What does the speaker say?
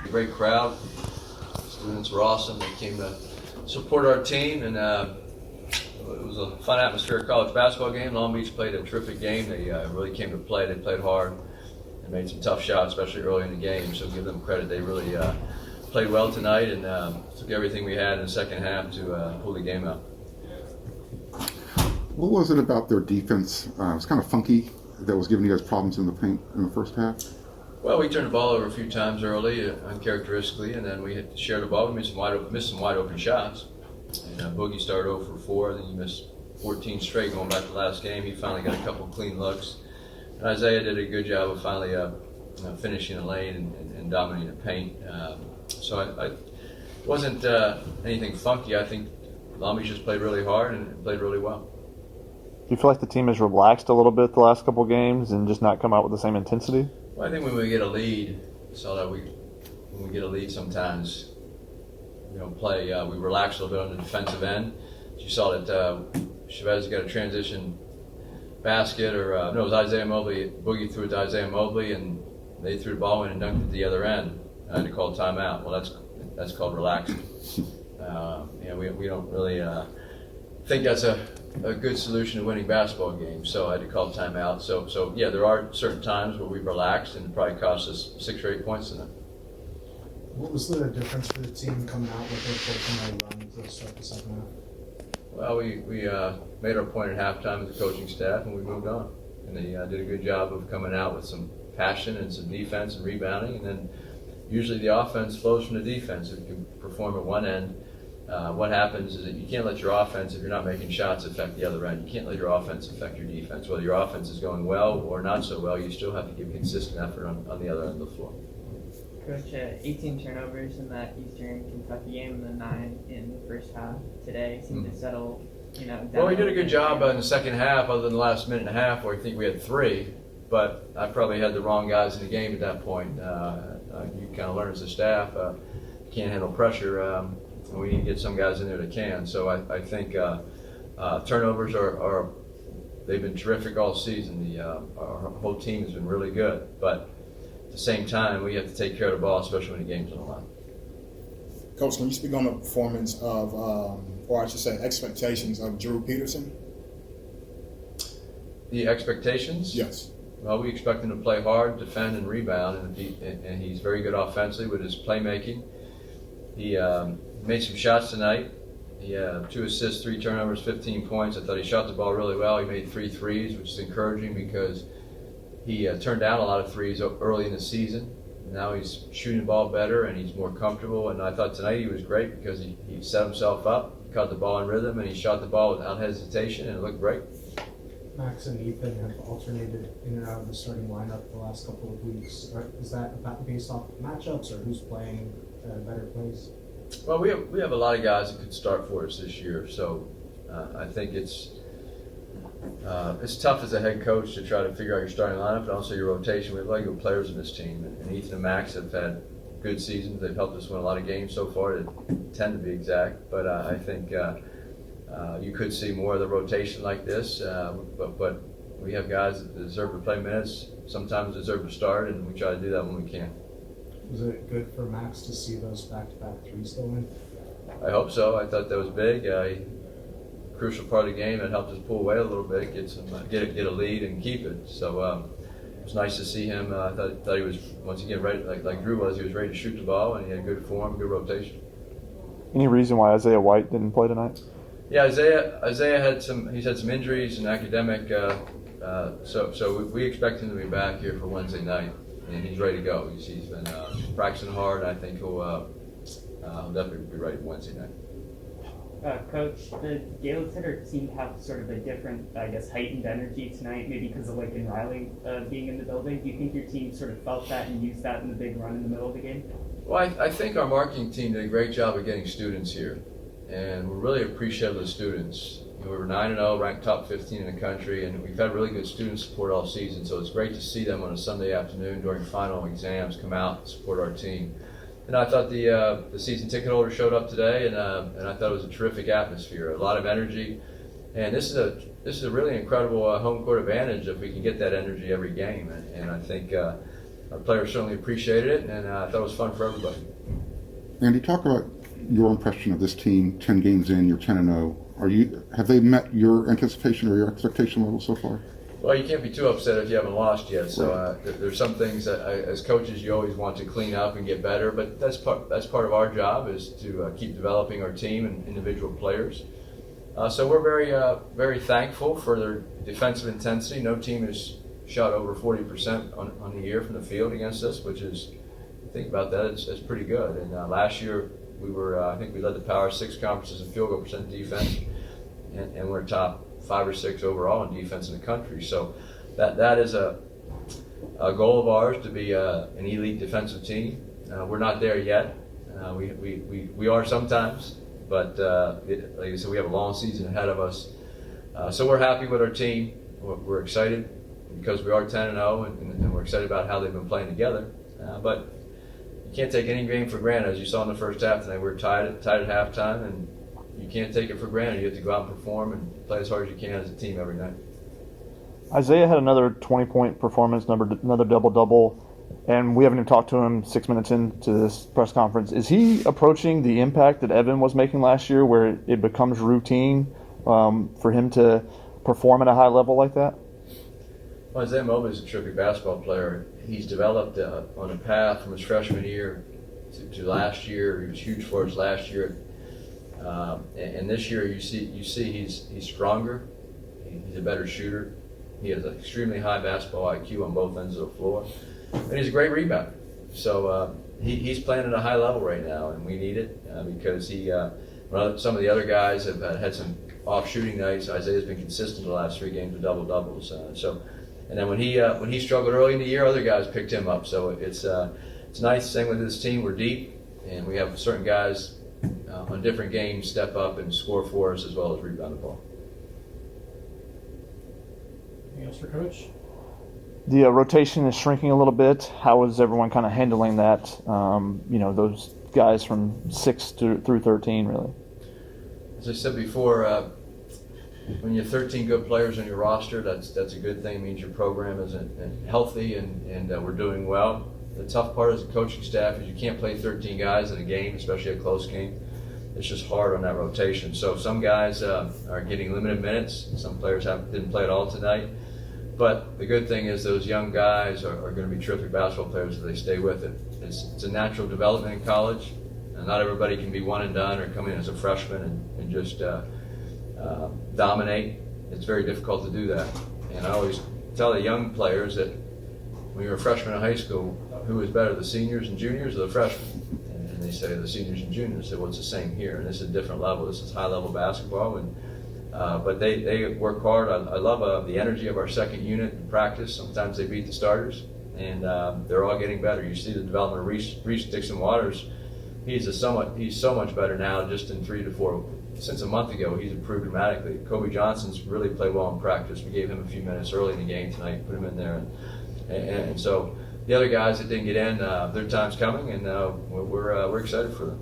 great crowd. Students were awesome. They came to support our team, and it was a fun atmospheric college basketball game. Long Beach played a terrific game. They really came to play. They played hard and made some tough shots, especially early in the game. So give them credit. They really played well tonight and took everything we had in the second half to pull the game out. What was it about their defense? It was kind of funky that was giving you guys problems in the paint in the first half? Well, we turned the ball over a few times early, uncharacteristically, and then we had to share the ball. We missed some wide open shots. And Boogie started 0 for 4. Then he missed 14 straight going back to the last game. He finally got a couple clean looks. And Isaiah did a good job of finally finishing the lane and dominating the paint. So it wasn't anything funky. I think Long Beach just played really hard and played really well. Do you feel like the team has relaxed a little bit the last couple games and just not come out with the same intensity? Well, I think when we get a lead, so that when we get a lead sometimes, we relax a little bit on the defensive end. You saw that Chavez got a transition basket, it was Isaiah Mobley. Boogie threw it to Isaiah Mobley, and they threw the ball in and dunked it to the other end. I had to call timeout. Well, that's called relaxing. We don't really think that's a good solution to winning basketball games. So I had to call timeout. So yeah, there are certain times where we've relaxed, and it probably cost us 6 or 8 points tonight. What was the difference for the team coming out with a 14-0 run to start the second half? Well, we made our point at halftime with the coaching staff, and we moved on. And they did a good job of coming out with some passion and some defense and rebounding. And then usually the offense flows from the defense. If you can perform at one end, what happens is that you can't let your offense, if you're not making shots, affect the other end. You can't let your offense affect your defense. Whether your offense is going well or not so well, you still have to give consistent effort on the other end of the floor. Coach, 18 turnovers in that Eastern Kentucky game and then 9 in the first half today. Seemed to settle, down. Well, we did a good job in the second half, other than the last minute and a half where I think we had 3. But I probably had the wrong guys in the game at that point. You kind of learn as a staff, you can't handle pressure. And we need to get some guys in there that can. So I think turnovers they've been terrific all season. Our whole team has been really good. But at the same time, we have to take care of the ball, especially when the game's on the line. Coach, can you speak on the performance of, or I should say expectations of Drew Peterson? The expectations? Yes. Well, we expect him to play hard, defend, and rebound, and he's very good offensively with his playmaking. He made some shots tonight. He had 2 assists, 3 turnovers, 15 points. I thought he shot the ball really well. He made 3 threes, which is encouraging because he turned down a lot of threes early in the season. Now he's shooting the ball better and he's more comfortable. And I thought tonight he was great because he set himself up, caught the ball in rhythm, and he shot the ball without hesitation, and it looked great. Max and Ethan have alternated in and out of the starting lineup the last couple of weeks. Is that based off of matchups or who's playing at a better place? Well, we have a lot of guys that could start for us this year, so I think it's tough as a head coach to try to figure out your starting lineup and also your rotation. We have a lot of good players in this team, and Ethan and Max have had good seasons. They've helped us win a lot of games so far, 10 to be exact. But I think you could see more of the rotation like this. But we have guys that deserve to play minutes, sometimes deserve to start, and we try to do that when we can. Was it good for Max to see those back-to-back threes go in? I hope so. I thought that was big. Crucial part of the game. It helped us pull away a little bit, get a lead, and keep it. So it was nice to see him. I thought he was once again ready, like Drew was. He was ready to shoot the ball, and he had good form, good rotation. Any reason why Isaiah White didn't play tonight? Yeah, Isaiah had some injuries and academic. So we expect him to be back here for Wednesday night, and he's ready to go. He's been practicing hard, and I think he'll definitely be ready for Wednesday night. Coach, the Gaylord Center seemed to have sort of a different, heightened energy tonight, maybe because of Lincoln Riley being in the building. Do you think your team sort of felt that and used that in the big run in the middle of the game? Well, I think our marketing team did a great job of getting students here, and we're really appreciative of the students. We were 9-0, ranked top 15 in the country, and we've had really good student support all season, so it's great to see them on a Sunday afternoon during final exams come out and support our team. And I thought the season ticket holder showed up today, and I thought it was a terrific atmosphere, a lot of energy. And this is a really incredible home court advantage if we can get that energy every game. And I think our players certainly appreciated it, and I thought it was fun for everybody. Andy, talk about your impression of this team. 10 games in, you're 10-0. Have they met your anticipation or your expectation level so far? Well, you can't be too upset if you haven't lost yet. So there's some things that as coaches you always want to clean up and get better. But that's part of our job is to keep developing our team and individual players. So we're very thankful for their defensive intensity. No team has shot over 40% on the year from the field against us, which is, think about that, it's pretty good. And last year we were I think we led the Power 6 conferences in field goal percent defense, and we're top 5 or 6 overall in defense in the country. So that is a goal of ours, to be an elite defensive team. We're not there yet. We are sometimes, but like I said, we have a long season ahead of us. So we're happy with our team. We're excited because we are 10-0, and we're excited about how they've been playing together. But you can't take any game for granted. As you saw in the first half tonight, we're tied at halftime, and you can't take it for granted. You have to go out and perform and play as hard as you can as a team every night. Isaiah had another 20-point performance, another double-double, and we haven't even talked to him 6 minutes into this press conference. Is he approaching the impact that Evan was making last year, where it becomes routine for him to perform at a high level like that? Well, Isaiah Mobley is a terrific basketball player. He's developed on a path from his freshman year to last year. He was huge for us last year. And this year you see he's stronger. He's a better shooter. He has an extremely high basketball IQ on both ends of the floor. And he's a great rebounder. So he's playing at a high level right now, and we need it because some of the other guys have had some off shooting nights. Isaiah's been consistent the last 3 games with double-doubles. And then when he struggled early in the year, other guys picked him up. So it's nice. Same with this team. We're deep, and we have certain guys on different games step up and score for us as well as rebound the ball. Anything else for Coach? The rotation is shrinking a little bit. How is everyone kind of handling that? Those guys from 6 through 13, really. As I said before, when you have 13 good players on your roster, that's a good thing. It means your program is healthy and we're doing well. The tough part as a coaching staff is you can't play 13 guys in a game, especially a close game. It's just hard on that rotation. So some guys are getting limited minutes. Some players didn't play at all tonight. But the good thing is those young guys are going to be terrific basketball players if they stay with it. It's a natural development in college. And not everybody can be one and done or come in as a freshman and just dominate. It's very difficult to do that. And I always tell the young players that when you're a freshman in high school, who is better, the seniors and juniors or the freshmen? And they say the seniors and juniors. I say, well, it's the same here. And this is a different level. This is high-level basketball. But they work hard. I love the energy of our second unit in practice. Sometimes they beat the starters, and they're all getting better. You see the development of Reese Dixon Waters. He's so much better now just in 3 to 4. Since a month ago, he's improved dramatically. Kobe Johnson's really played well in practice. We gave him a few minutes early in the game tonight, put him in there. And so the other guys that didn't get in, their time's coming, and we're excited for them.